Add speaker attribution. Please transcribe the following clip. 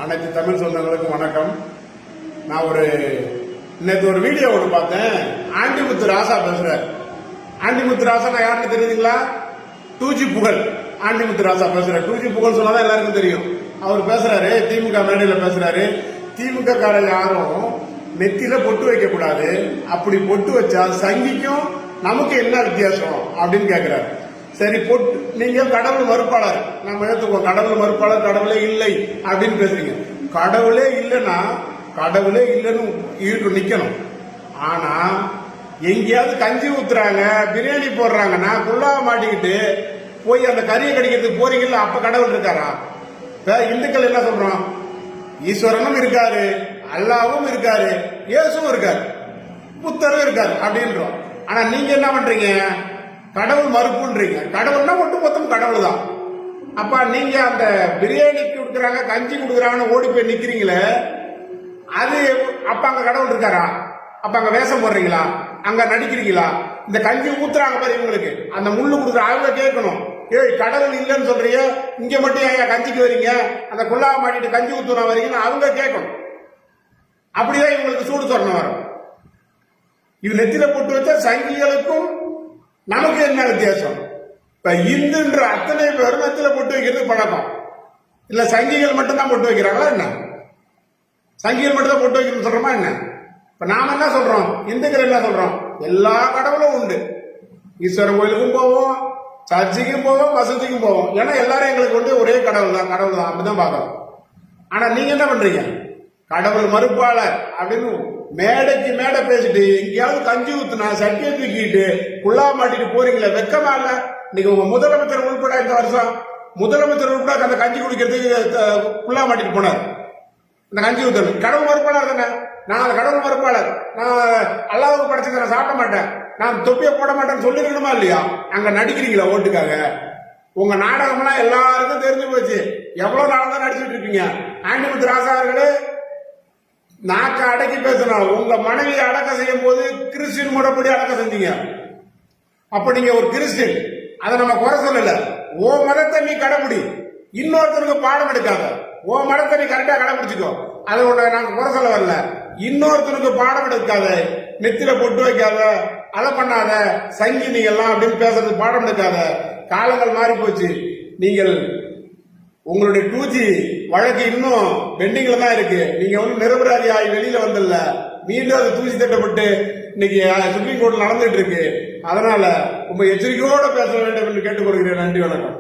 Speaker 1: அனைத்து தமிழ் சொந்தங்களுக்கு வணக்கம். நான் நேற்று ஒரு வீடியோ ஒன்று பார்த்தேன். ஆண்டிமுத்து ராசா பேசுறாரு. ஆண்டிமுத்து ராசா நான் யாருன்னு தெரியுதுங்களா? 2G புகழ் ஆண்டிமுத்து ராசா பேசுறாரு. 2G புகழ் சொன்னாதான் எல்லாருக்கும் தெரியும். அவர் பேசுறாரு, திமுக மேடையில பேசுறாரு. திமுக காரங்க யாரும் நெத்தியில பொட்டு வைக்க கூடாது, அப்படி பொட்டு வச்சா சங்கிக்கும் நமக்கு என்ன வித்தியாசம் அப்படின்னு கேட்கிறாரு. சரி, நீங்க கடவுள் மறுப்பாளர், நம்ம ஏத்துக்குவோம். கடவுள் மறுப்பாளர், கடவுளே இல்லை அப்படின்னு பேசுறீங்க. கடவுளே இல்லைன்னா கடவுளே இல்லைன்னு நிக்கணும். ஆனா எங்கேயாவது கஞ்சி ஊத்துறாங்க, பிரியாணி போடுறாங்கன்னா குள்ளாக மாட்டிக்கிட்டு போய் அந்த கறியை கடிக்கிறதுக்கு போறீங்கல்ல, அப்ப கடவுள் இருக்காரா? இந்துக்கள் என்ன சொல்றோம்? ஈஸ்வரனும் இருக்காரு, அல்லாவும் இருக்காரு, இயேசுவும் இருக்காரு, புத்தரும் இருக்காரு அப்படின்றோம். ஆனா நீங்க என்ன பண்றீங்க? கடவுள் மறுப்புன்றீங்க. கடவுள்னா ஒட்டு மொத்தம் கடவுள் தான். அப்ப நீங்க அந்த பிரியாணி கொடுக்குறாங்க, கஞ்சி கொடுக்குறாங்கன்னு ஓடி போய் நிக்கிறீங்களே, அது அப்ப அங்க கடவுள் இருக்காரா? அப்ப அங்க வேஷம் போடுறீங்களா? அங்க நடிக்கிறீங்களா? இந்த கஞ்சி ஊத்துறாங்க பாரு இவங்களுக்கு, அந்த முள்ளு கொடுக்குற அவங்க கேட்கணும், ஏய் கடவுள் இல்லைன்னு சொல்றீங்க, இங்க மட்டும் ஏன் கஞ்சிக்கு வரீங்க, அந்த குள்ளாக மாட்டிட்டு கஞ்சி ஊத்துனா வரீங்கன்னு அவங்க கேட்கணும். அப்படிதான் இவங்களுக்கு சூடு சொரணம் வரும். இது நெத்தில போட்டு வச்சா சங்கிகளுக்கும் நமக்கு என்ன வித்தியாசம்? இப்ப இந்துன்ற அத்தனை பேரும் நெத்தில போட்டு வைக்கிறது பழக்கம் இல்ல, சங்கிகள் மட்டும் தான் போட்டு வைக்கிறாங்களா என்ன? சங்கிகள் மட்டும் தான் போட்டு வைக்கணும்னு சொல்றோமா என்ன? இப்ப நாம என்ன சொல்றோம்? இந்துக்கள் என்ன சொல்றோம்? எல்லா கடவுளும் உண்டு. ஈஸ்வரன் கோயிலுக்கும் போவோம், சர்ச்சைக்கும் போவோம், மசூதிக்கும் போவோம். ஏன்னா எல்லாரும் எங்களுக்கு வந்து ஒரே கடவுள் தான், கடவுள் தான் அப்படிதான் பாக்கிறோம். ஆனா நீங்க என்ன பண்றீங்க? கடவுள் மறுப்பாளர் அப்படின்னு மேடைக்கு மேடை பேசிட்டு எங்கேயாவது கஞ்சி ஊத்துனா சட்டியை தூக்கிட்டு குள்ளா மாட்டிட்டு போறீங்களே, வெக்கமா இல்ல? இன்னைக்கு உங்க முதலமைச்சர் உள்பட இந்த வருஷம் முதலமைச்சர் உள்பட அந்த கஞ்சி குடிக்கிறதுக்கு குள்ளா மாட்டிட்டு போனார். அந்த கஞ்சி ஊத்தணும். கடவுள் மறுப்பாளர் தானே? நான் அந்த கடவுள் மறுப்பாளர், நான் அல்லாவுக்கு படைச்சதை நான் சாப்பிட மாட்டேன், நான் தொப்பியை போட மாட்டேன்னு சொல்லிக்கணுமா இல்லையா? அங்க நடிக்கிறீங்களா ஓட்டுக்காக? உங்க நாடகம்லாம் எல்லாருக்கும் தெரிஞ்சு போச்சு. எவ்வளவு நாள் தான் நடிச்சுட்டு இருப்பீங்க. ஆண்டிமுத்து ராசா அவர்களே, நாக்க அடக்கி பேசணும். உங்க மனைவியை அடக்கம் செய்யும் போது கிறிஸ்டின் முறைப்படி அடக்கம் செஞ்சீங்க. அப்ப நீங்க ஒரு கிறிஸ்டின், அதை நம்ம குறை சொல்லல. ஓ மதத்தை நீ கடைபிடி, இன்னொருத்தருக்கு பாடம் எடுக்காத. ஓ மதத்தை நீ கரெக்டா கடைபிடிச்சுக்கோ, அதை நாங்க குறை சொல்ல வரல. இன்னொருத்தருக்கு பாடம் எடுக்காத, நெத்தில பொட்டு வைக்காத, அதை பண்ணாத, சங்கி நீங்க எல்லாம் அப்படின்னு பேசுறது பாடம் எடுக்காத. காலங்கள் மாறி போச்சு. நீங்கள் உங்களுடைய 2G வழக்கு இன்னும் பெண்டிங்ல தான் இருக்கு. நீங்க ஒன்னும் நிரபராதி ஆகி வெளியில வந்தல, மீண்டும் அது தூசி தட்டப்பட்டு இன்னைக்கு சுப்ரீம் கோர்ட்ல நடந்துட்டு இருக்கு. அதனால ரொம்ப எச்சரிக்கையோட பேச வேண்டும் என்று கேட்டுக்கொள்கிறேன். நன்றி, வணக்கம்.